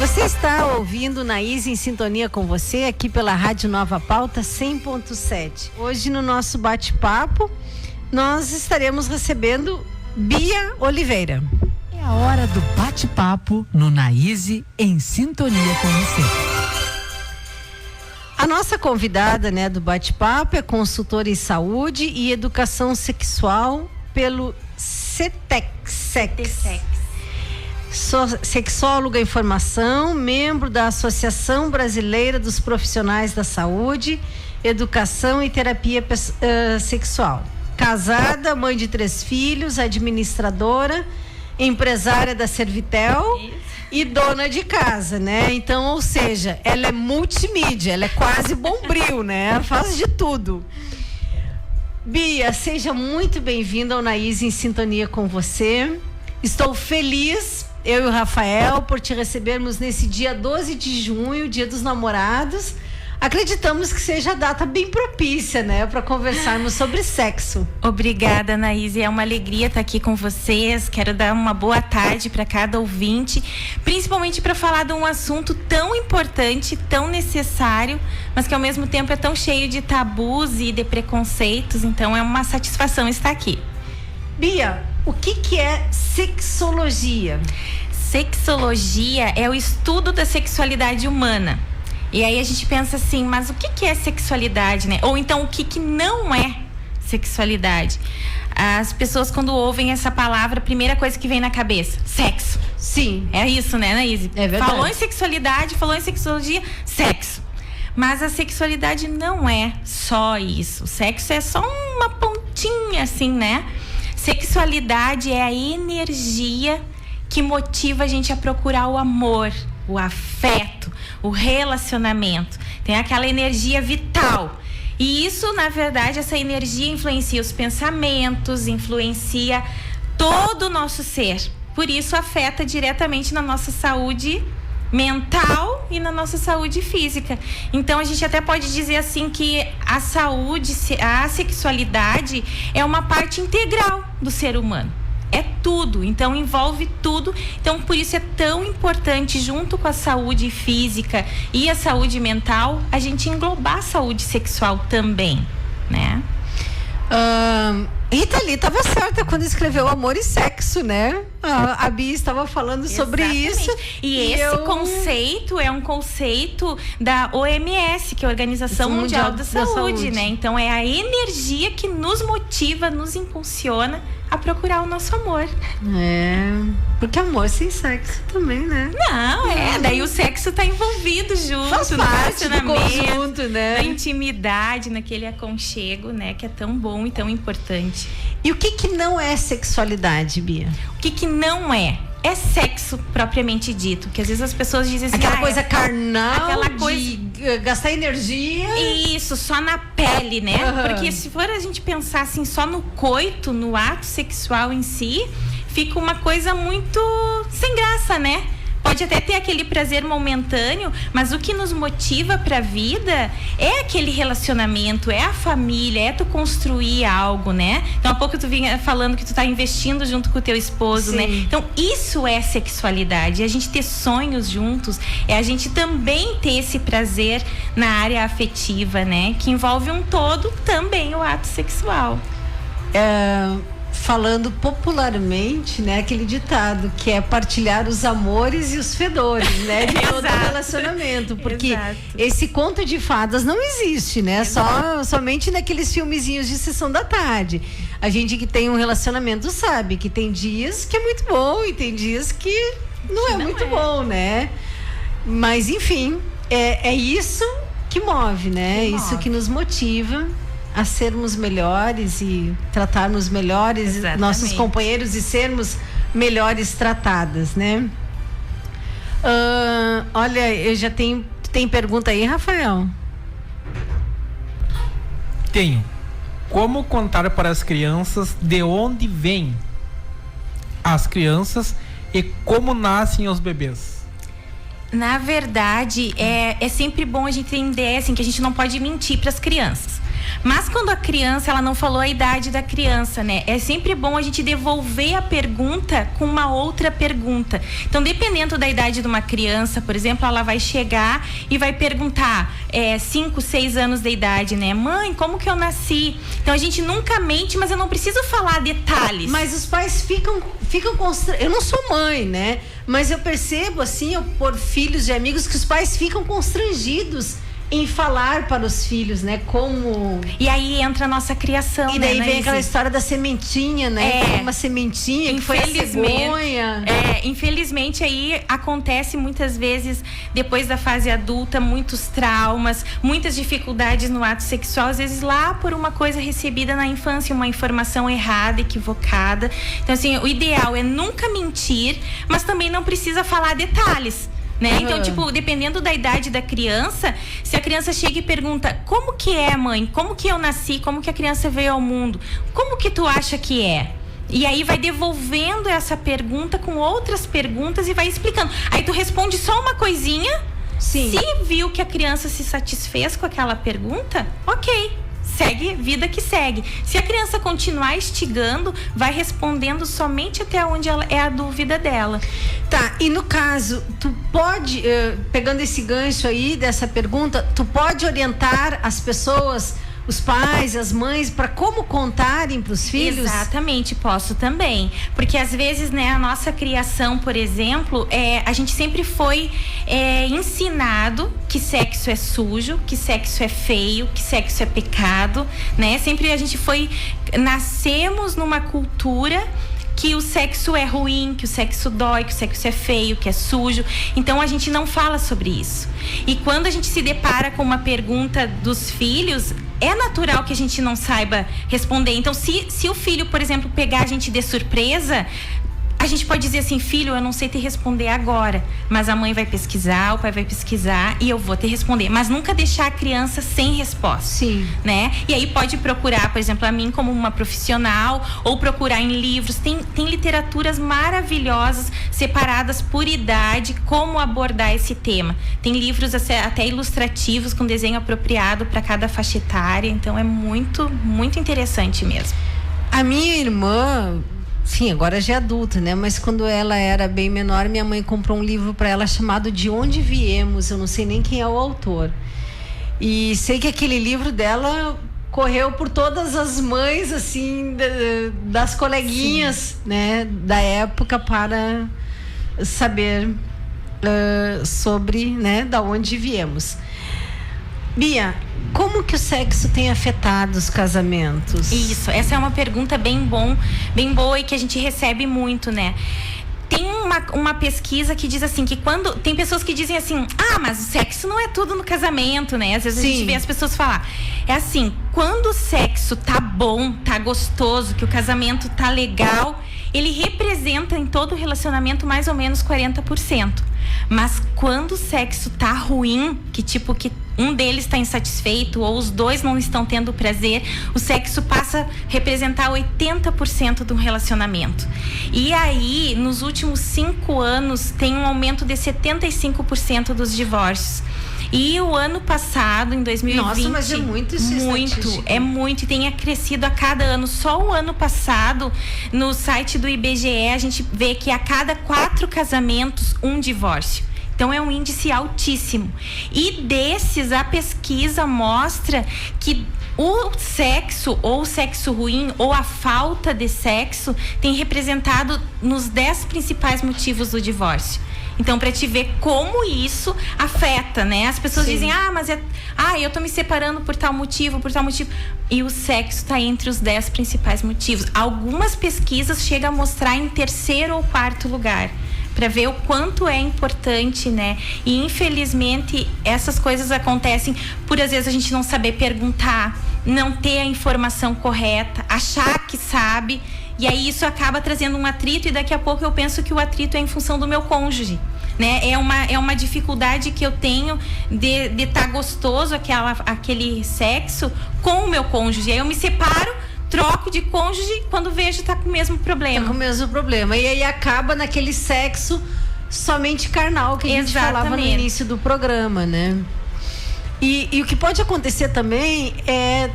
Você está ouvindo Naís em sintonia com você aqui pela Rádio Nova Pauta 100.7. Hoje no nosso bate-papo nós estaremos recebendo Bia Oliveira. É a hora do bate-papo no Naís em sintonia com você. A nossa convidada, do bate-papo é consultora em saúde e educação sexual pelo CETEX. Sexóloga em formação, membro da Associação Brasileira dos Profissionais da Saúde, Educação e Terapia Sexual. Casada, mãe de 3 filhos, administradora, empresária da Servitel e dona de casa, Então, ou seja, ela é multimídia, ela é quase Bombril, Faz de tudo. Bia, seja muito bem-vinda ao Naís em sintonia com você. Estou feliz, eu e o Rafael, por te recebermos nesse dia 12 de junho, Dia dos Namorados. Acreditamos que seja a data bem propícia, para conversarmos sobre sexo. Obrigada, Anaís. É uma alegria estar aqui com vocês. Quero dar uma boa tarde para cada ouvinte, principalmente para falar de um assunto tão importante, tão necessário, mas que ao mesmo tempo é tão cheio de tabus e de preconceitos. Então é uma satisfação estar aqui. Bia, o que é sexologia? Sexologia é o estudo da sexualidade humana. E aí a gente pensa assim, mas o que é sexualidade, Ou então o que não é sexualidade? As pessoas, quando ouvem essa palavra, a primeira coisa que vem na cabeça, sexo. Sim. É isso, Anaís? É verdade. Falou em sexualidade, falou em sexologia, sexo. Mas a sexualidade não é só isso. O sexo é só uma pontinha, assim, Sexualidade é a energia que motiva a gente a procurar o amor, o afeto, o relacionamento. Tem aquela energia vital. E isso, na verdade, essa energia influencia os pensamentos, influencia todo o nosso ser. Por isso, afeta diretamente na nossa saúde mental e na nossa saúde física. Então, a gente até pode dizer assim que a saúde, a sexualidade é uma parte integral do ser humano. É tudo, então envolve tudo. Então, por isso é tão importante, junto com a saúde física e a saúde mental, a gente englobar a saúde sexual também, Rita Lee estava certa quando escreveu Amor e Sexo, A Bia estava falando sobre isso. E esse conceito é um conceito da OMS, que é a Organização Mundial da Saúde, Então é a energia que nos motiva, nos impulsiona a procurar o nosso amor. Porque amor sem sexo também, Não, daí o sexo tá envolvido junto. Faz parte do conjunto, Na intimidade, naquele aconchego, que é tão bom e tão importante. E o que não é sexualidade, Bia? O que não é? É sexo propriamente dito, que às vezes as pessoas dizem assim, aquela coisa carnal, aquela coisa de gastar energia. Isso, só na pele, Porque se for a gente pensar assim, só no coito, no ato sexual em si, fica uma coisa muito sem graça, Pode até ter aquele prazer momentâneo, mas o que nos motiva pra vida é aquele relacionamento, é a família, é tu construir algo, Então, há pouco tu vinha falando que tu tá investindo junto com o teu esposo, Sim. Então, isso é sexualidade. É a gente ter sonhos juntos, é a gente também ter esse prazer na área afetiva, Que envolve um todo também o ato sexual. Falando popularmente, aquele ditado que é partilhar os amores e os fedores, de todo relacionamento, porque esse conto de fadas não existe, somente naqueles filmezinhos de sessão da tarde. A gente que tem um relacionamento sabe que tem dias que é muito bom e tem dias que não é muito bom, Mas enfim, é isso que move, Isso que nos motiva a sermos melhores e tratarmos melhores nossos companheiros e sermos melhores tratadas, Olha, eu já tenho... Tem pergunta aí, Rafael? Tenho. Como contar para as crianças de onde vêm as crianças e como nascem os bebês? Na verdade, é sempre bom a gente entender assim, que a gente não pode mentir para as crianças. Mas quando a criança, ela não falou a idade da criança, né? É sempre bom a gente devolver a pergunta com uma outra pergunta. Então, dependendo da idade de uma criança, por exemplo, ela vai chegar e vai perguntar 5, 6 anos de idade, né? Mãe, como que eu nasci? Então, a gente nunca mente, mas eu não preciso falar detalhes. Mas os pais ficam constrangidos. Eu não sou mãe, né? Mas eu percebo, assim, por filhos e amigos, que os pais ficam constrangidos em falar para os filhos, né? Como... E aí entra a nossa criação, e daí né, vem aquela história da sementinha, né? Uma sementinha que foi a cegonha. Infelizmente aí acontece muitas vezes, depois da fase adulta, muitos traumas, muitas dificuldades no ato sexual, às vezes lá por uma coisa recebida na infância, uma informação errada, equivocada. Então, assim, o ideal é nunca mentir, mas também não precisa falar detalhes. Né? Então, tipo, dependendo da idade da criança, se a criança chega e pergunta: como que é, mãe? Como que eu nasci? Como que a criança veio ao mundo? Como que tu acha que é? E aí vai devolvendo essa pergunta com outras perguntas e vai explicando. Aí tu responde só uma coisinha. Sim. Se viu que a criança se satisfez com aquela pergunta, ok. Segue, vida que segue. Se a criança continuar instigando, vai respondendo somente até onde é a dúvida dela. Tá, e no caso, tu pode, pegando esse gancho aí dessa pergunta, tu pode orientar as pessoas, os pais, as mães, para como contarem para os filhos? Exatamente, posso também. Porque às vezes, né, a nossa criação, por exemplo, a gente sempre foi ensinado que sexo é sujo, que sexo é feio, que sexo é pecado, né? Sempre a gente nascemos numa cultura que o sexo é ruim, que o sexo dói, que o sexo é feio, que é sujo. Então a gente não fala sobre isso. E quando a gente se depara com uma pergunta dos filhos, é natural que a gente não saiba responder. Então, se o filho, por exemplo, pegar a gente de surpresa, a gente pode dizer assim: filho, eu não sei te responder agora, mas a mãe vai pesquisar, o pai vai pesquisar e eu vou te responder. Mas nunca deixar a criança sem resposta. Sim. Né? E aí pode procurar, por exemplo, a mim como uma profissional, ou procurar em livros. Tem literaturas maravilhosas, separadas por idade, como abordar esse tema. Tem livros até ilustrativos, com desenho apropriado para cada faixa etária. Então é muito, muito interessante mesmo. A minha irmã... Sim, agora já é adulta, né? Mas quando ela era bem menor, minha mãe comprou um livro para ela chamado De Onde Viemos. Eu não sei nem quem é o autor. E sei que aquele livro dela correu por todas as mães, assim, das coleguinhas, sim, né? Da época, para saber sobre, né? Da onde viemos. Bia, como que o sexo tem afetado os casamentos? Isso, essa é uma pergunta bem boa e que a gente recebe muito, né? Tem uma pesquisa que diz assim, que quando... Tem pessoas que dizem assim: mas o sexo não é tudo no casamento, né? Às vezes, sim, a gente vê as pessoas falar. É assim, quando o sexo tá bom, tá gostoso, que o casamento tá legal, ele representa em todo o relacionamento mais ou menos 40%. Mas quando o sexo tá ruim, que um deles está insatisfeito ou os dois não estão tendo prazer, o sexo passa a representar 80% do relacionamento. E aí, nos últimos 5 anos, tem um aumento de 75% dos divórcios. E o ano passado, em 2020... Nossa, mas é muito isso. É muito, e tem crescido a cada ano. Só o ano passado, no site do IBGE, a gente vê que a cada 4 casamentos, um divórcio. Então é um índice altíssimo. E desses, a pesquisa mostra que o sexo, ou o sexo ruim, ou a falta de sexo, tem representado nos 10 principais motivos do divórcio. Então, para te ver como isso afeta, né? As pessoas, sim, dizem: mas eu tô me separando por tal motivo. E o sexo tá entre os 10 principais motivos. Algumas pesquisas chegam a mostrar em 3º ou 4º lugar, para ver o quanto é importante, né? E infelizmente essas coisas acontecem por, às vezes, a gente não saber perguntar, não ter a informação correta, achar que sabe, e aí isso acaba trazendo um atrito, e daqui a pouco eu penso que o atrito é em função do meu cônjuge, né? É uma dificuldade que eu tenho de tá gostoso aquele sexo com o meu cônjuge. Aí eu me separo, troco de cônjuge, quando vejo tá com o mesmo problema. Tá com o mesmo problema. E aí acaba naquele sexo somente carnal que a gente falava no início do programa, né? E o que pode acontecer também é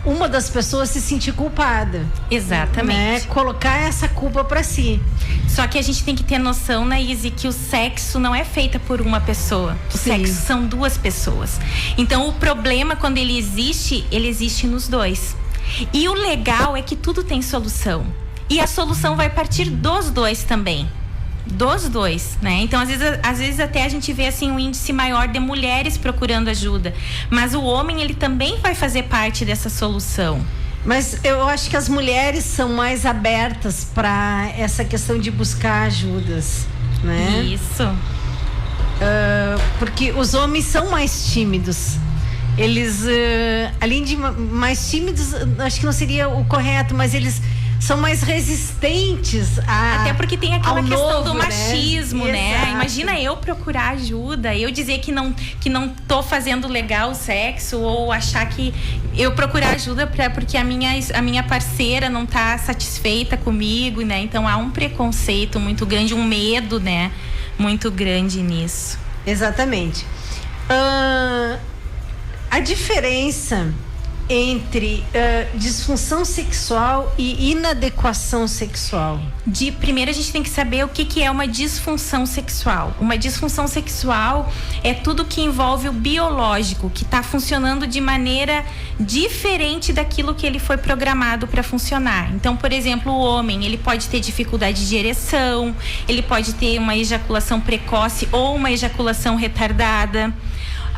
uma das pessoas se sentir culpada. Exatamente. Né? Colocar essa culpa para si. Só que a gente tem que ter noção, Naíse, que o sexo não é feito por uma pessoa. O sexo são duas pessoas. Então, o problema, quando ele existe nos dois. E o legal é que tudo tem solução. E a solução vai partir dos dois também. Dos dois, né? Então, às vezes até a gente vê assim um índice maior de mulheres procurando ajuda. Mas o homem, ele também vai fazer parte dessa solução. Mas eu acho que as mulheres são mais abertas para essa questão de buscar ajudas, né? Isso. Porque os homens são mais tímidos. Eles, além de mais tímidos, acho que não seria o correto, mas eles são mais resistentes até porque tem aquela questão do machismo, né? Imagina eu procurar ajuda, eu dizer que não tô fazendo legal o sexo, ou achar que eu procurar ajuda porque a minha parceira não tá satisfeita comigo, né? Então há um preconceito muito grande, um medo, né? Muito grande nisso. Exatamente. A diferença entre disfunção sexual e inadequação sexual. Primeiro a gente tem que saber o que é uma disfunção sexual. Uma disfunção sexual é tudo que envolve o biológico, que está funcionando de maneira diferente daquilo que ele foi programado para funcionar. Então, por exemplo, o homem, ele pode ter dificuldade de ereção, ele pode ter uma ejaculação precoce ou uma ejaculação retardada,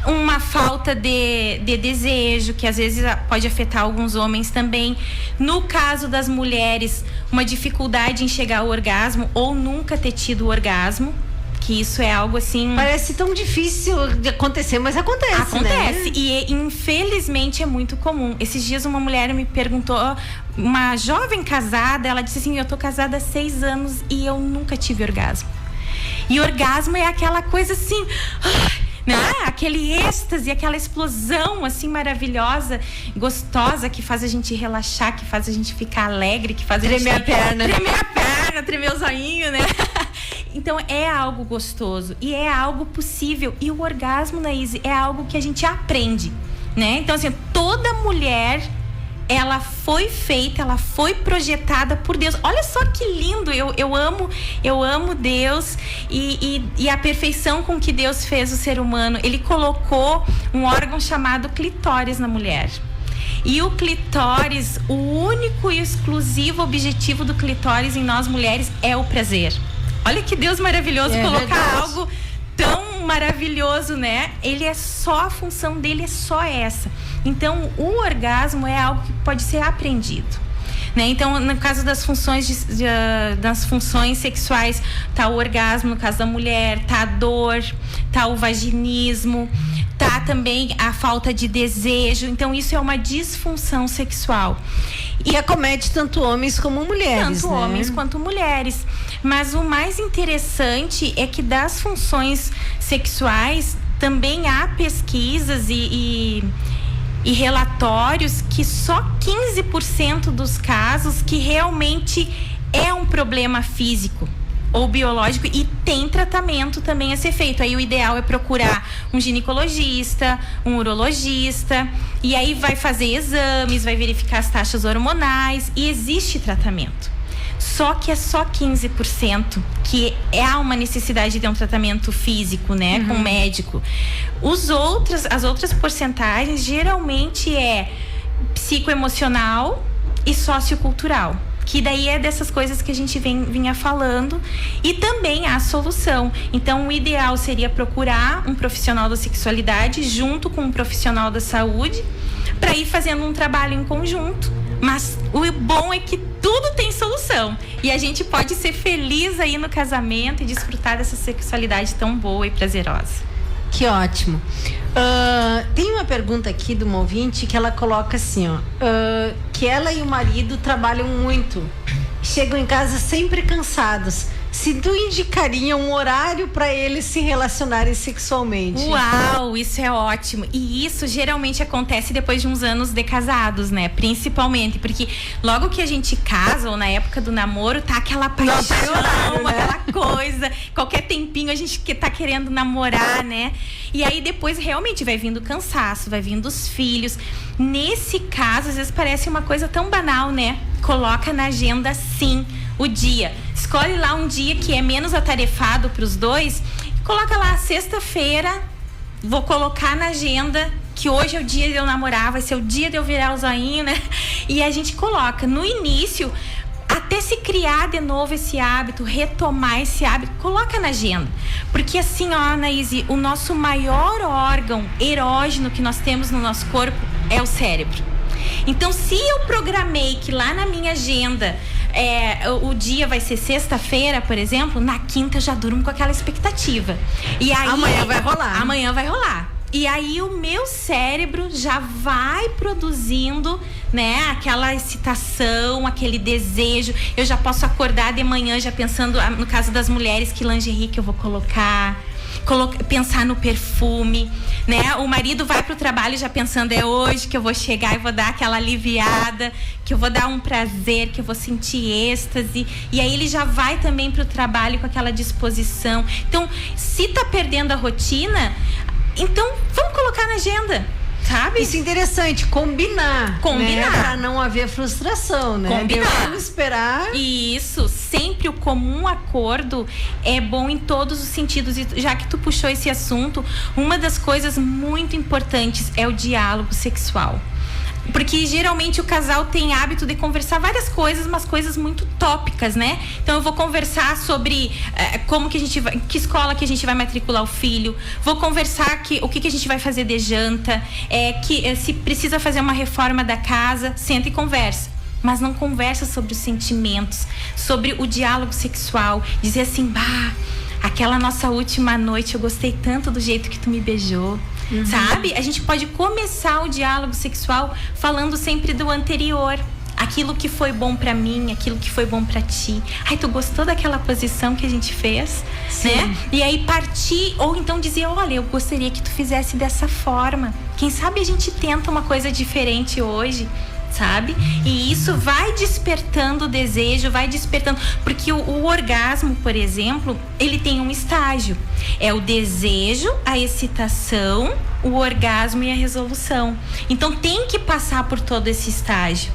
uma falta de desejo, que às vezes pode afetar alguns homens também. No caso das mulheres, uma dificuldade em chegar ao orgasmo ou nunca ter tido o orgasmo, que isso é algo assim... Parece tão difícil de acontecer, mas acontece, Acontece, né? E infelizmente é muito comum. Esses dias uma mulher me perguntou, uma jovem casada, ela disse assim, eu tô casada há 6 anos e eu nunca tive orgasmo. E orgasmo é aquela coisa assim... né? Aquele êxtase, aquela explosão assim maravilhosa, gostosa, que faz a gente relaxar, que faz a gente ficar alegre, que faz a gente tremer a perna, tremer o zoinho, né? Então é algo gostoso e é algo possível. E o orgasmo, Naíse, é algo que a gente aprende, né? Então assim, toda mulher, ela foi feita, ela foi projetada por Deus. Olha só que lindo, eu amo Deus e a perfeição com que Deus fez o ser humano. Ele colocou um órgão chamado clitóris na mulher. E o clitóris, o único e exclusivo objetivo do clitóris em nós mulheres é o prazer. Olha que Deus maravilhoso colocar verdade. Algo tão maravilhoso, né? A função dele é só essa. Então, o orgasmo é algo que pode ser aprendido, né? Então, no caso das funções das funções sexuais, tá o orgasmo, no caso da mulher, tá a dor, tá o vaginismo, tá também a falta de desejo. Então, isso é uma disfunção sexual. E acomete tanto homens como mulheres, tanto homens quanto mulheres. Mas o mais interessante é que das funções sexuais também há pesquisas e relatórios que só 15% dos casos que realmente é um problema físico ou biológico e tem tratamento também a ser feito. Aí o ideal é procurar um ginecologista, um urologista, e aí vai fazer exames, vai verificar as taxas hormonais e existe tratamento. Só que é só 15% que há uma necessidade de ter um tratamento físico, né? Com médico. As outras porcentagens geralmente é psicoemocional e sociocultural. Que daí é dessas coisas que a gente vinha falando. E também há solução. Então, o ideal seria procurar um profissional da sexualidade junto com um profissional da saúde para ir fazendo um trabalho em conjunto. Mas o bom é que tudo tem solução. E a gente pode ser feliz aí no casamento e desfrutar dessa sexualidade tão boa e prazerosa. Que ótimo. Tem uma pergunta aqui de uma ouvinte que ela coloca assim, ó, que ela e o marido trabalham muito, chegam em casa sempre cansados, se tu indicaria um horário para eles se relacionarem sexualmente. Uau, isso é ótimo. E isso geralmente acontece depois de uns anos de casados, né? Principalmente, porque logo que a gente casa, ou na época do namoro, tá aquela paixão, horário, né? aquela coisa. Qualquer tempinho a gente tá querendo namorar, né? E aí depois realmente vai vindo o cansaço, vai vindo os filhos. Nesse caso, às vezes parece uma coisa tão banal, né? Coloca na agenda, sim, o dia. Escolhe lá um dia que é menos atarefado para os dois. Coloca lá, sexta-feira, vou colocar na agenda que hoje é o dia de eu namorar, vai ser o dia de eu virar o zoinho, né? E a gente coloca no início, até se criar de novo esse hábito, retomar esse hábito, coloca na agenda. Porque assim, ó, Anaíse, o nosso maior órgão erógeno que nós temos no nosso corpo é o cérebro. Então, se eu programei que lá na minha agenda o dia vai ser sexta-feira, por exemplo, na quinta eu já durmo com aquela expectativa. E aí, amanhã vai rolar. Amanhã vai rolar. E aí o meu cérebro já vai produzindo, né, aquela excitação, aquele desejo. Eu já posso acordar de manhã já pensando, no caso das mulheres, que lingerie que eu vou colocar. Pensar no perfume, né? O marido vai pro trabalho já pensando, é hoje que eu vou chegar e vou dar aquela aliviada, que eu vou dar um prazer, que eu vou sentir êxtase. E aí ele já vai também pro trabalho com aquela disposição. Então, se tá perdendo a rotina, então vamos colocar na agenda. Sabe? Isso é interessante, combinar. Combinar. Né? Pra não haver frustração, né? Combinar. Vamos esperar. Isso, sempre o comum acordo é bom em todos os sentidos. E já que tu puxou esse assunto, uma das coisas muito importantes é o diálogo sexual. Porque geralmente o casal tem hábito de conversar várias coisas, mas coisas muito tópicas, né? Então eu vou conversar sobre como que a gente vai, que escola que a gente vai matricular o filho, vou conversar o que a gente vai fazer de janta, se precisa fazer uma reforma da casa, senta e conversa. Mas não conversa sobre os sentimentos, sobre o diálogo sexual, dizer assim, bah, aquela nossa última noite eu gostei tanto do jeito que tu me beijou. Uhum. Sabe? A gente pode começar o diálogo sexual falando sempre do anterior. Aquilo que foi bom pra mim, aquilo que foi bom pra ti. Ai, tu gostou daquela posição que a gente fez? Sim. Né? E aí partir, ou então dizer, olha, eu gostaria que tu fizesse dessa forma. Quem sabe a gente tenta uma coisa diferente hoje, sabe? E isso vai despertando o desejo, vai despertando, porque o orgasmo, por exemplo, ele tem um estágio, é o desejo, a excitação, o orgasmo e a resolução. Então tem que passar por todo esse estágio.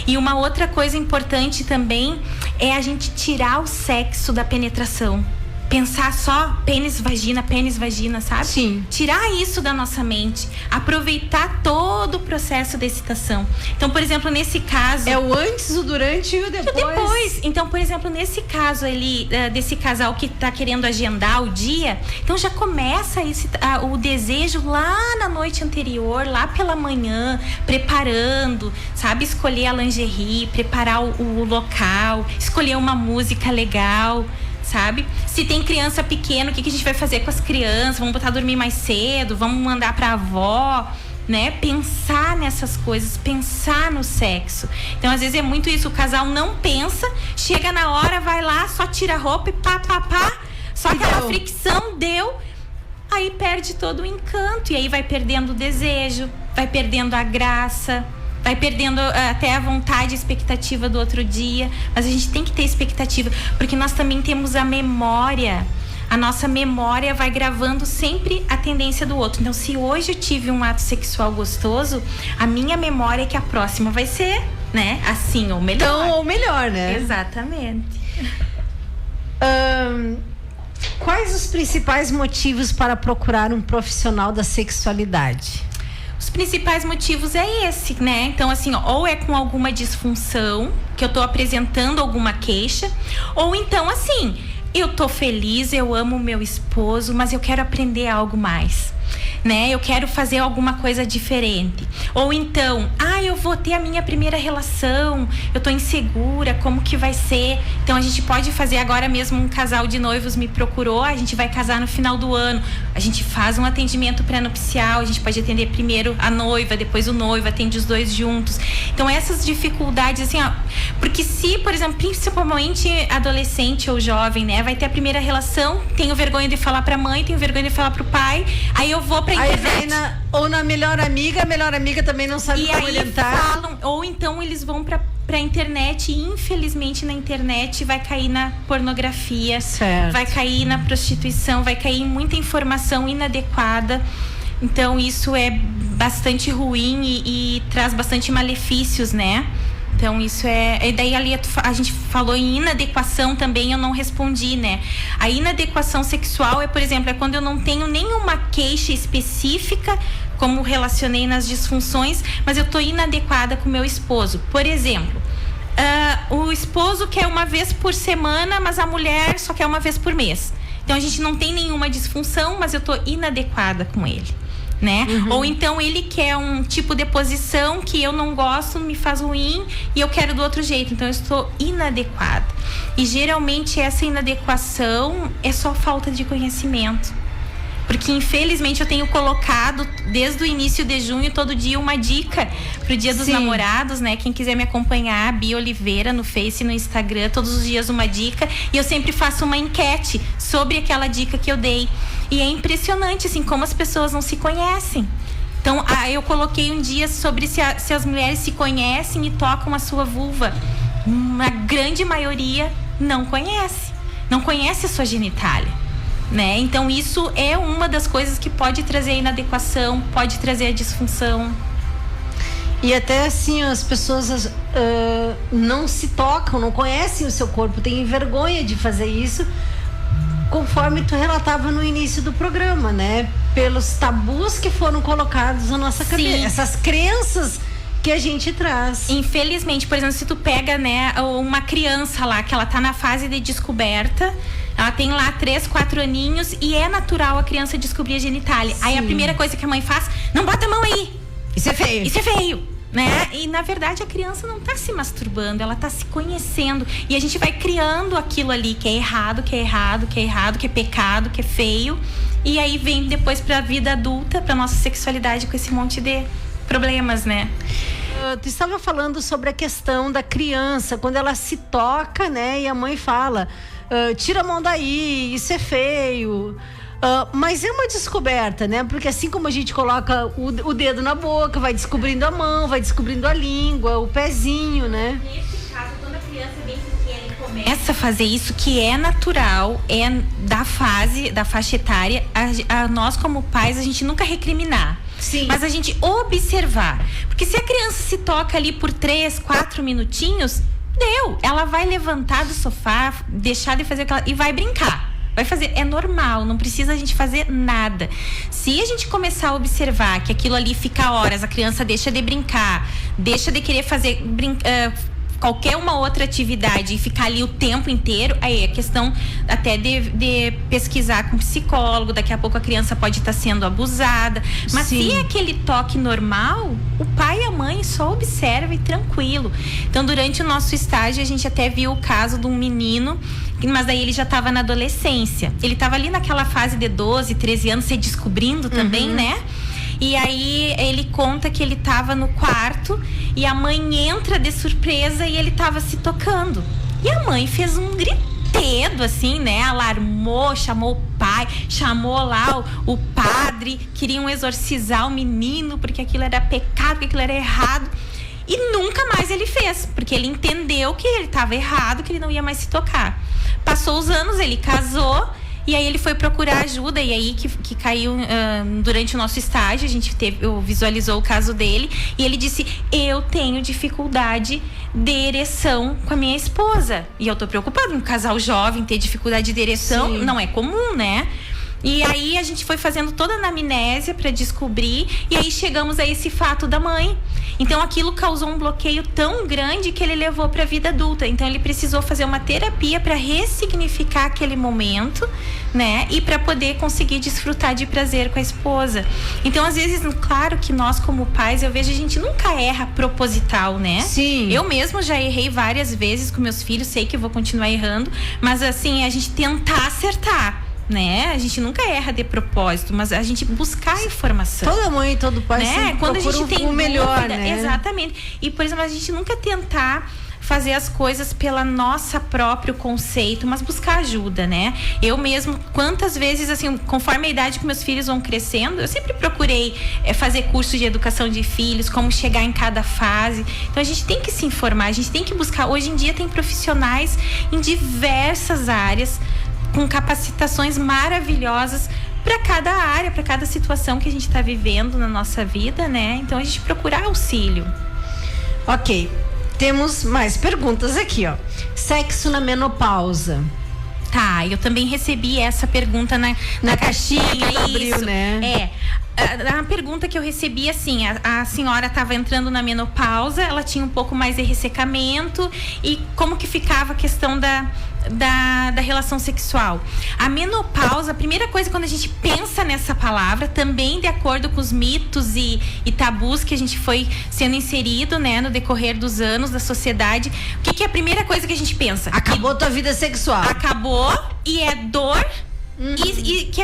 E uma outra coisa importante também é a gente tirar o sexo da penetração. Pensar só pênis, vagina, sabe? Sim. Tirar isso da nossa mente. Aproveitar todo o processo de excitação. Então, por exemplo, nesse caso... É o antes, o durante e o depois. Então, por exemplo, nesse caso ali, desse casal que tá querendo agendar o dia, então já começa o desejo lá na noite anterior, lá pela manhã, preparando, sabe? Escolher a lingerie, preparar o local, escolher uma música legal, sabe? Se tem criança pequena, o que a gente vai fazer com as crianças? Vamos botar dormir mais cedo? Vamos mandar pra avó? Né? Pensar nessas coisas, pensar no sexo. Então, às vezes é muito isso, o casal não pensa, chega na hora, vai lá, só tira a roupa e pá, só aquela fricção deu, aí perde todo o encanto, e aí vai perdendo o desejo, vai perdendo a graça, vai perdendo até a vontade, a expectativa do outro dia. Mas a gente tem que ter expectativa, porque nós também temos a memória. A nossa memória vai gravando sempre a tendência do outro. Então, se hoje eu tive um ato sexual gostoso, a minha memória é que a próxima vai ser, né, assim ou melhor. Então, ou melhor, né? Exatamente. Quais os principais motivos para procurar um profissional da sexualidade? Os principais motivos é esse, né? Então, assim, ou é com alguma disfunção, que eu tô apresentando alguma queixa, ou então, assim, eu tô feliz, eu amo o meu esposo, mas eu quero aprender algo mais. né? Eu quero fazer alguma coisa diferente. Ou então, eu vou ter a minha primeira relação, eu tô insegura, como que vai ser? Então a gente pode fazer agora mesmo, um casal de noivos me procurou, a gente vai casar no final do ano, a gente faz um atendimento pré-nupcial, a gente pode atender primeiro a noiva, depois o noivo, atende os dois juntos. Então essas dificuldades, assim, porque se, por exemplo, principalmente adolescente ou jovem, né, vai ter a primeira relação, tenho vergonha de falar pra mãe, tenho vergonha de falar pro pai, aí eu vou pra internet. Ou na melhor amiga, a melhor amiga também não sabe como orientar. Falam, ou então eles vão pra internet e infelizmente na internet vai cair na pornografia, certo, vai cair na prostituição, vai cair em muita informação inadequada. Então isso é bastante ruim e traz bastante malefícios, né? Então isso e daí ali a gente falou em inadequação também, eu não respondi, né? A inadequação sexual por exemplo, quando eu não tenho nenhuma queixa específica, como relacionei nas disfunções, mas eu tô inadequada com o meu esposo. Por exemplo, o esposo quer uma vez por semana, mas a mulher só quer uma vez por mês. Então a gente não tem nenhuma disfunção, mas eu tô inadequada com ele, né? Ou então ele quer um tipo de posição que eu não gosto, me faz ruim e eu quero do outro jeito, então eu estou inadequada. E geralmente essa inadequação é só falta de conhecimento. Porque infelizmente eu tenho colocado desde o início de junho todo dia uma dica pro Dia dos Namorados, né? Quem quiser me acompanhar, Bia Oliveira no Face e no Instagram, todos os dias uma dica, e eu sempre faço uma enquete sobre aquela dica que eu dei. E é impressionante assim como as pessoas não se conhecem. Então, eu coloquei um dia sobre se as mulheres se conhecem e tocam a sua vulva. Uma grande maioria não conhece a sua genitália. Né? Então isso é uma das coisas que pode trazer a inadequação, pode trazer a disfunção. E até assim as pessoas não se tocam, não conhecem o seu corpo, têm vergonha de fazer isso, conforme tu relatava no início do programa, né? Pelos tabus que foram colocados na nossa cabeça, essas crenças que a gente traz. Infelizmente, por exemplo, se tu pega, né, uma criança lá que ela tá na fase de descoberta, ela tem lá 3, 4 aninhos e é natural a criança descobrir a genitália. Aí a primeira coisa que a mãe faz, não bota a mão aí. Isso é feio. Isso é feio, né? E na verdade a criança não tá se masturbando, ela tá se conhecendo. E a gente vai criando aquilo ali que é errado, que é errado, que é errado, que é pecado, que é feio. E aí vem depois pra vida adulta, pra nossa sexualidade com esse monte de problemas, né? Tu estava falando sobre a questão da criança, quando ela se toca, né? E a mãe fala, tira a mão daí, isso é feio. Mas é uma descoberta, né? Porque assim como a gente coloca o dedo na boca, vai descobrindo a mão, vai descobrindo a língua, o pezinho, né? Nesse caso, quando a criança é bem pequena e começa a fazer isso, que é natural, é da faixa etária, nós como pais, a gente nunca recriminar. Sim. Mas a gente observar. Porque se a criança se toca ali por 3, 4 minutinhos, ela vai levantar do sofá, deixar de fazer aquela e vai brincar. Vai fazer, é normal, não precisa a gente fazer nada. Se a gente começar a observar que aquilo ali fica horas, a criança deixa de brincar, deixa de querer fazer qualquer uma outra atividade e ficar ali o tempo inteiro, aí é questão até de pesquisar com psicólogo, daqui a pouco a criança pode estar sendo abusada, mas se é aquele toque normal, o pai e a mãe só observam e tranquilo. Então durante o nosso estágio a gente até viu o caso de um menino, mas daí ele já estava na adolescência, ele estava ali naquela fase de 12, 13 anos, se descobrindo também, né? E aí ele conta que ele tava no quarto e a mãe entra de surpresa e ele tava se tocando. E a mãe fez um gritedo assim, né? Alarmou, chamou o pai, chamou lá o padre, queriam exorcizar o menino porque aquilo era pecado, porque aquilo era errado. E nunca mais ele fez, porque ele entendeu que ele estava errado, que ele não ia mais se tocar. Passou os anos, ele casou. E aí ele foi procurar ajuda, e aí que caiu durante o nosso estágio, a gente visualizou o caso dele, e ele disse, eu tenho dificuldade de ereção com a minha esposa. E eu tô preocupada, um casal jovem ter dificuldade de ereção, não é comum, né? E aí a gente foi fazendo toda a anamnésia para descobrir, e aí chegamos a esse fato da mãe. Então aquilo causou um bloqueio tão grande que ele levou para a vida adulta. Então ele precisou fazer uma terapia para ressignificar aquele momento, né? E para poder conseguir desfrutar de prazer com a esposa. Então às vezes, claro que nós como pais, eu vejo, a gente nunca erra proposital, né? Sim. Eu mesmo já errei várias vezes com meus filhos, sei que vou continuar errando, mas assim, a gente tentar acertar, né? A gente nunca erra de propósito, mas a gente buscar a informação. Toda mãe, todo pai, né? Quando a gente tem o melhor, dúvida, né? Exatamente. E, por exemplo, a gente nunca tentar fazer as coisas pela nossa próprio conceito, mas buscar ajuda, né? Eu mesmo, quantas vezes, assim, conforme a idade que meus filhos vão crescendo, eu sempre procurei fazer curso de educação de filhos, como chegar em cada fase. Então a gente tem que se informar, a gente tem que buscar. Hoje em dia tem profissionais em diversas áreas, com capacitações maravilhosas para cada área, para cada situação que a gente está vivendo na nossa vida, né? Então a gente procurar auxílio. Ok, temos mais perguntas aqui, ó. Sexo na menopausa. Tá, eu também recebi essa pergunta na caixinha, que abriu, isso, né? A pergunta que eu recebi, assim, a senhora estava entrando na menopausa, ela tinha um pouco mais de ressecamento, e como que ficava a questão da relação sexual. A menopausa, a primeira coisa, quando a gente pensa nessa palavra, também de acordo com os mitos e tabus que a gente foi sendo inserido, né, no decorrer dos anos da sociedade, o que é a primeira coisa que a gente pensa? Acabou tua vida sexual. Acabou, e é dor. E que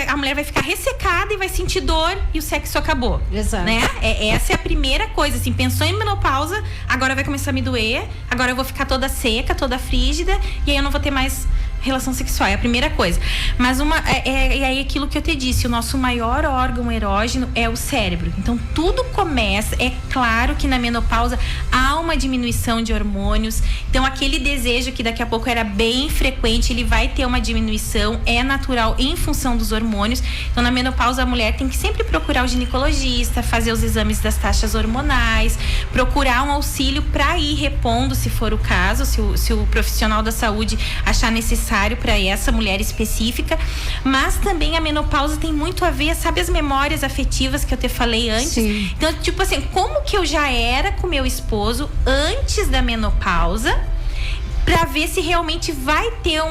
a mulher vai ficar ressecada e vai sentir dor, e o sexo acabou. Exato. Né? Essa é a primeira coisa, assim, pensou em menopausa, agora vai começar a me doer, agora eu vou ficar toda seca, toda frígida, e aí eu não vou ter mais relação sexual, é a primeira coisa. Mas é aí aquilo que eu te disse, o nosso maior órgão erógeno é o cérebro. Então tudo começa, é claro que na menopausa há uma diminuição de hormônios, então aquele desejo que daqui a pouco era bem frequente, ele vai ter uma diminuição, é natural em função dos hormônios. Então na menopausa a mulher tem que sempre procurar o ginecologista, fazer os exames das taxas hormonais, procurar um auxílio para ir repondo, se for o caso, se o profissional da saúde achar necessário para essa mulher específica. Mas também a menopausa tem muito a ver, sabe, as memórias afetivas que eu te falei antes. Sim. Então, tipo assim, como que eu já era com meu esposo antes da menopausa, para ver se realmente vai ter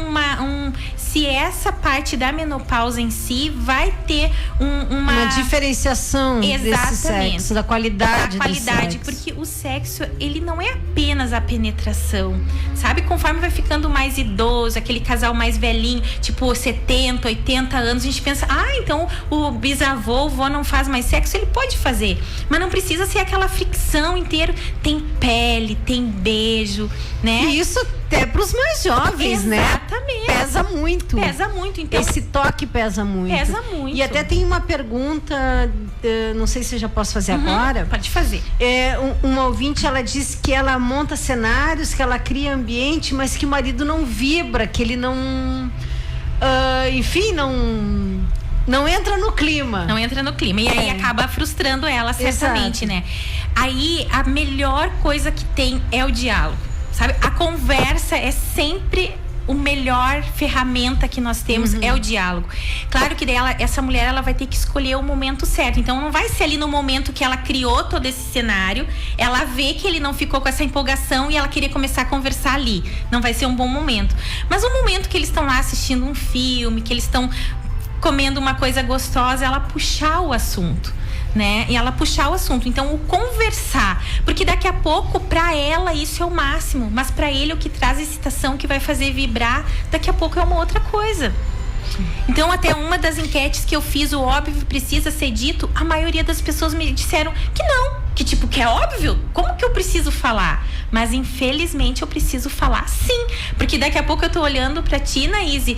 se essa parte da menopausa em si vai ter uma diferenciação desse sexo, da qualidade do sexo. Porque o sexo, ele não é apenas a penetração, sabe? Conforme vai ficando mais idoso, aquele casal mais velhinho, tipo 70, 80 anos, a gente pensa, então o bisavô, o vô não faz mais sexo. Ele pode fazer, mas não precisa ser aquela fricção inteira. Tem pele, tem beijo, né? E isso até pros mais jovens, né? Exatamente. Pesa muito. Pesa muito, então. Esse toque pesa muito. Pesa muito. E até tem uma pergunta, não sei se eu já posso fazer agora. Pode fazer. Uma ouvinte, ela diz que ela monta cenários, que ela cria ambiente, mas que o marido não vibra, que ele não... enfim, não entra no clima. Não entra no clima. E aí acaba frustrando ela, certamente, né? Aí a melhor coisa que tem é o diálogo. Sabe? A conversa é sempre a melhor ferramenta que nós temos, é o diálogo. Claro que essa mulher, ela vai ter que escolher o momento certo. Então não vai ser ali no momento que ela criou todo esse cenário, ela vê que ele não ficou com essa empolgação e ela queria começar a conversar ali. Não vai ser um bom momento. Mas o momento que eles estão lá assistindo um filme, que eles estão comendo uma coisa gostosa, ela puxar o assunto, né? E ela puxar o assunto. Então, o conversar, porque daqui a pouco para ela isso é o máximo, mas para ele o que traz excitação, que vai fazer vibrar, daqui a pouco é uma outra coisa. Então, até uma das enquetes que eu fiz, o óbvio precisa ser dito, a maioria das pessoas me disseram que não, que é óbvio, como que eu preciso falar? Mas infelizmente eu preciso falar sim, porque daqui a pouco eu tô olhando pra ti, Naíse,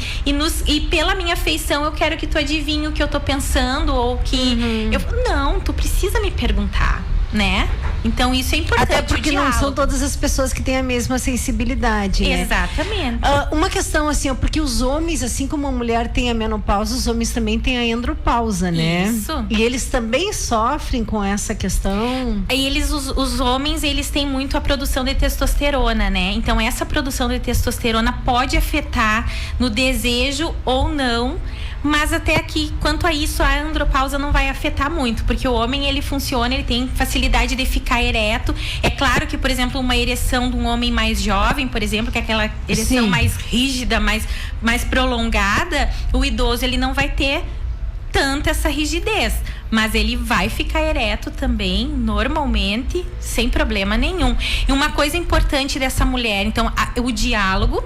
e pela minha afeição eu quero que tu adivinhe o que eu tô pensando, ou que não, tu precisa me perguntar, né? Então isso é importante. Até porque não são todas as pessoas que têm a mesma sensibilidade, né? Exatamente. Uma questão assim, porque os homens, assim como a mulher tem a menopausa, os homens também têm a andropausa, né? Isso. E eles também sofrem com essa questão. E os homens, eles têm muito a produção de testosterona, né? Então essa produção de testosterona pode afetar no desejo ou não. Mas até aqui, quanto a isso, a andropausa não vai afetar muito, porque o homem, ele funciona, ele tem facilidade de ficar ereto. É claro que, por exemplo, uma ereção de um homem mais jovem, por exemplo, que é aquela ereção mais rígida, mais prolongada, o idoso, ele não vai ter tanta essa rigidez, mas ele vai ficar ereto também, normalmente, sem problema nenhum. E uma coisa importante dessa mulher, então, o diálogo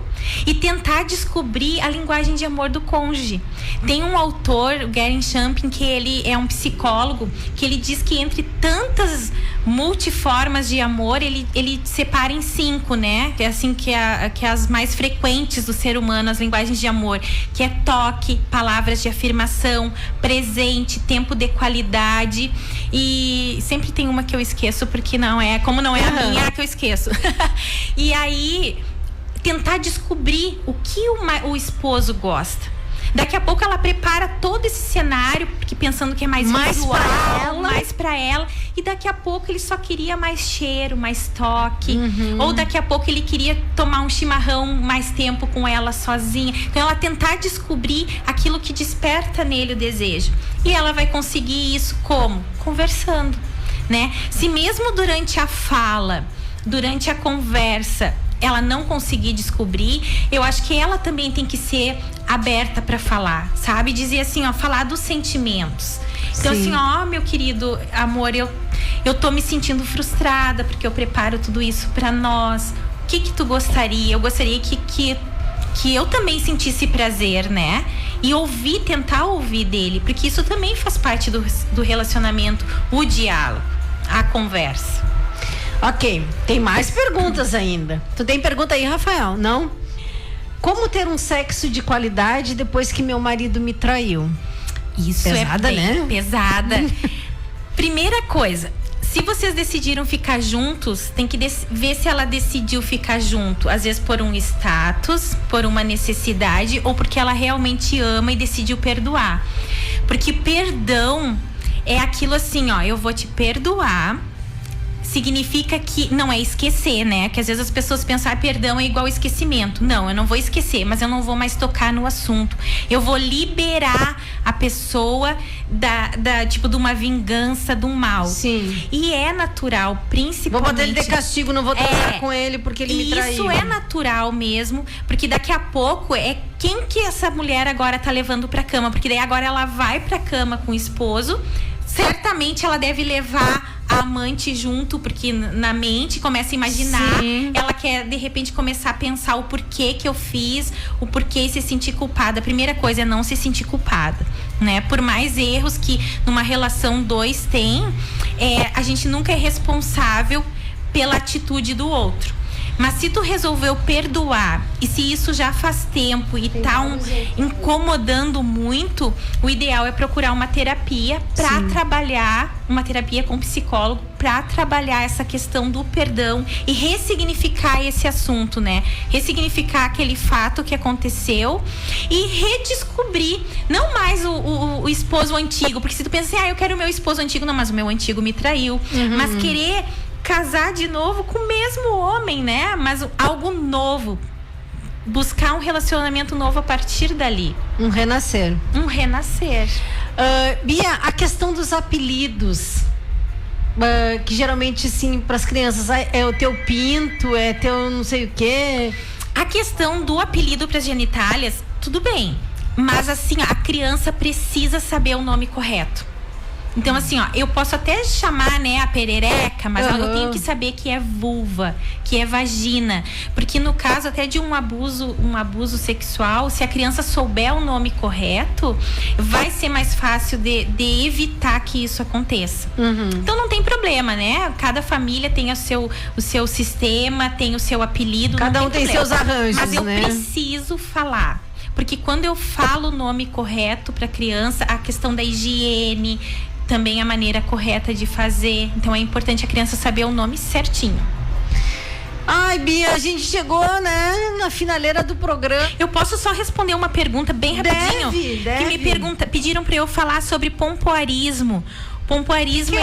e tentar descobrir a linguagem de amor do cônjuge. Tem um autor, o Gary Chapman, que ele é um psicólogo, que ele diz que entre tantas multiformas de amor, ele separa em 5, né? Que é assim, que as mais frequentes do ser humano, as linguagens de amor, que é toque, palavras de afirmação, presente, tempo de qualidade, e sempre tem uma que eu esqueço, porque não é a minha, que eu esqueço. E aí, tentar descobrir o que o esposo gosta. Daqui a pouco ela prepara todo esse cenário, porque pensando que é mais visual, mais pra ela. E daqui a pouco ele só queria mais cheiro, mais toque. Ou daqui a pouco ele queria tomar um chimarrão mais tempo com ela sozinha. Então ela tentar descobrir aquilo que desperta nele o desejo. E ela vai conseguir isso como? Conversando, né? Se mesmo durante a fala, durante a conversa, ela não conseguir descobrir, eu acho que ela também tem que ser aberta para falar, sabe? Dizer assim, ó, falar dos sentimentos. Então, assim, ó, meu querido amor, eu tô me sentindo frustrada porque eu preparo tudo isso para nós. O que tu gostaria? Eu gostaria que eu também sentisse prazer, né? E tentar ouvir dele, porque isso também faz parte do relacionamento, o diálogo, a conversa. Ok, tem mais perguntas ainda. Tu tem pergunta aí, Rafael? Não? Como ter um sexo de qualidade depois que meu marido me traiu? Isso pesada, é bem né? Pesada. Primeira coisa, se vocês decidiram ficar juntos, tem que ver se ela decidiu ficar junto. Às vezes por um status, por uma necessidade, ou porque ela realmente ama e decidiu perdoar. Porque perdão é aquilo assim, ó, eu vou te perdoar. Significa que não é esquecer, né? Que às vezes as pessoas pensam, perdão é igual esquecimento. Não, eu não vou esquecer, mas eu não vou mais tocar no assunto. Eu vou liberar a pessoa tipo, de uma vingança, de um mal. Sim. E é natural, principalmente. Vou botar ele de castigo, não vou transar com ele porque ele me traiu. Isso é natural mesmo, porque daqui a pouco quem que essa mulher agora tá levando pra cama? Porque daí agora ela vai pra cama com o esposo. Certamente ela deve levar a amante junto, porque na mente começa a imaginar. Sim. Ela quer de repente começar a pensar o porquê que eu fiz, o porquê se sentir culpada. A primeira coisa é não se sentir culpada, né? Por mais erros que numa relação 2 tem, a gente nunca é responsável pela atitude do outro. Mas se tu resolveu perdoar, e se isso já faz tempo e tá incomodando muito, o ideal é procurar uma terapia para trabalhar, uma terapia com psicólogo, para trabalhar essa questão do perdão e ressignificar esse assunto, né? Ressignificar aquele fato que aconteceu e redescobrir, não mais o esposo antigo, porque se tu pensa assim, eu quero o meu esposo antigo, não, mas o meu antigo me traiu, mas querer casar de novo com o mesmo homem, né? Mas algo novo. Buscar um relacionamento novo a partir dali. Um renascer. Um renascer. Bia, a questão dos apelidos. Que geralmente, sim, para as crianças, é o teu pinto, é teu não sei o quê. A questão do apelido para as genitálias, tudo bem. Mas, assim, a criança precisa saber o nome correto. Então, assim, ó, eu posso até chamar, né, a perereca, mas eu tenho que saber que é vulva, que é vagina. Porque no caso até de um abuso sexual, se a criança souber o nome correto, vai ser mais fácil de evitar que isso aconteça. Então não tem problema, né? Cada família tem o seu sistema, tem o seu apelido. Cada um tem seus arranjos, mas eu né? preciso falar. Porque quando eu falo o nome correto para a criança, a questão da higiene, também a maneira correta de fazer. Então é importante a criança saber o nome certinho. Ai, Bia, a gente chegou, né, na finaleira do programa. Eu posso só responder uma pergunta bem rapidinho? Deve. Que me pediram para eu falar sobre pompoarismo. Pompoarismo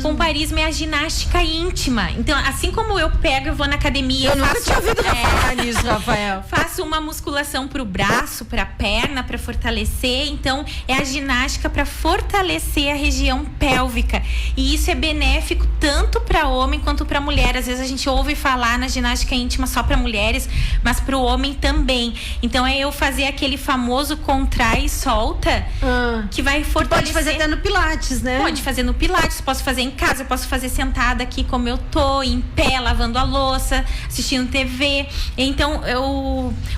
pompoarismo é a ginástica íntima. Então, assim como eu pego e vou na academia, eu nunca tinha ouvido falar nisso, Rafael. Faço uma musculação pro braço, pra perna, para fortalecer. Então, é a ginástica para fortalecer a região pélvica. E isso é benéfico tanto para homem quanto para mulher. Às vezes a gente ouve falar na ginástica íntima só para mulheres, mas para o homem também. Então, é eu fazer aquele famoso contrai e solta, que vai fortalecer. Pode fazer até no Pilates, né? Pode fazer no Pilates, posso fazer em casa, posso fazer sentada aqui como eu tô, em pé, lavando a louça, assistindo TV. Então,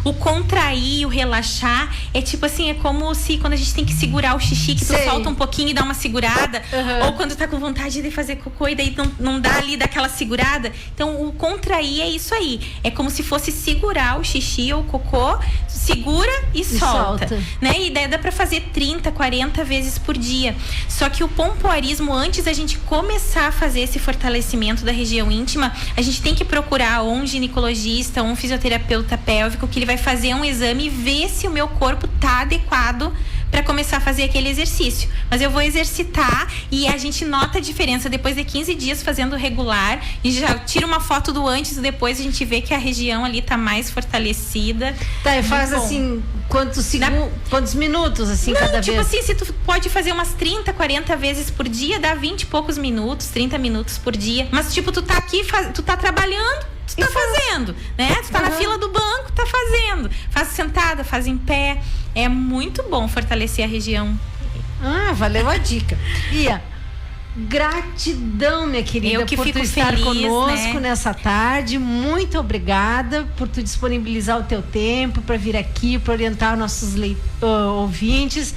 o contrair, o relaxar, é tipo assim, é como se quando a gente tem que segurar o xixi, que tu solta um pouquinho e dá uma segurada, ou quando tá com vontade de fazer cocô e daí não dá ali daquela segurada. Então, o contrair é isso aí. É como se fosse segurar o xixi ou o cocô, segura e solta. Né? E daí dá pra fazer 30, 40 vezes por dia. Só que o pompoarismo, antes da gente começar a fazer esse fortalecimento da região íntima, a gente tem que procurar um ginecologista, um fisioterapeuta pélvico, que ele vai fazer um exame e ver se o meu corpo tá adequado para começar a fazer aquele exercício. Mas eu vou exercitar e a gente nota a diferença depois de 15 dias fazendo regular. A gente já tira uma foto do antes e depois, a gente vê que a região ali tá mais fortalecida. Tá, e faz assim, quantos minutos assim cada tipo vez? Assim, se tu pode fazer umas 30, 40 vezes por dia, dá 20 e poucos minutos, 30 minutos por dia. Mas tipo, tu tá aqui, tu tá trabalhando, tu tá fazendo, né? Tu tá na fila do banco, tá fazendo. Faz sentada, faz em pé. É muito bom fortalecer a região. Valeu a dica. Bia, gratidão, minha querida, eu que por fico tu estar feliz, conosco, né? Nessa tarde. Muito obrigada por tu disponibilizar o teu tempo para vir aqui, para orientar nossos ouvintes.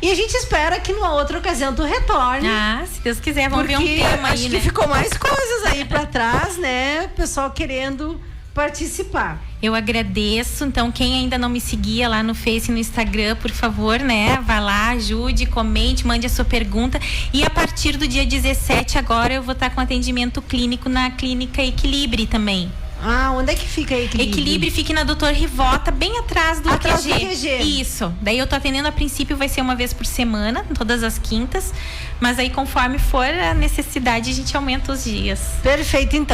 E a gente espera que numa outra ocasião tu retorne. Se Deus quiser, vamos ver um tema aí, acho né? que ficou mais coisas aí para trás, né? O pessoal querendo participar. Eu agradeço. Então, quem ainda não me seguia lá no Face e no Instagram, por favor, né? Vá lá, ajude, comente, mande a sua pergunta. E a partir do dia 17 agora eu vou estar com atendimento clínico na Clínica Equilibre também. Onde é que fica aí? Equilibre fica na Doutor Rivota, bem atrás do QG. Do QG. Isso. Daí eu tô atendendo, a princípio vai ser uma vez por semana, todas as quintas. Mas aí, conforme for a necessidade, a gente aumenta os dias. Perfeito, então.